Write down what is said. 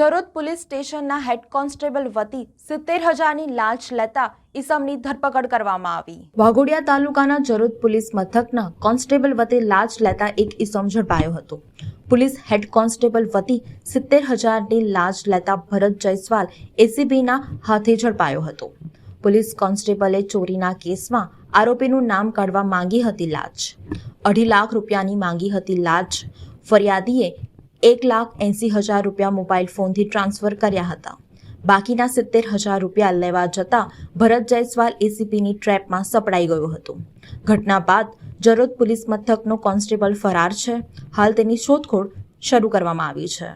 Jarod police સ્ટેશનના head constable વતી 70,000ની લાંચ લેતા ઈસમની ધરપકડ કરવામાં આવી। વાઘોડિયા તાલુકાના જરોદ પોલીસ મથકના કોન્સ્ટેબલ વતી લાંચ લેતા એક ઈસમ ઝડપાયો હતો। પોલીસ હેડ કોન્સ્ટેબલ વતી 70,000ની લાંચ લેતા ભરત જયસ્વાલ એસીબીના હાથે ઝડપાયો હતો। પોલીસ કોન્સ્ટેબલે ચોરીના કેસમાં આરોપીનું નામ કાઢવા માંગી હતી લાંચ। 2.5 લાખ રૂપિયાની માંગી હતી લાંચ। ફરિયાદીએ 1,80,000 રૂપિયા મોબાઈલ ફોનથી ટ્રાન્સફર કર્યા હતા। બાકીના 70,000 રૂપિયા લેવા જતા ભરત જયસ્વાલ એસીપીની ટ્રેપમાં સપડાઈ ગયો હતો। ઘટના બાદ જરોદ પોલીસ મથકનો કોન્સ્ટેબલ ફરાર છે। હાલ તેની શોધખોળ શરૂ કરવામાં આવી છે।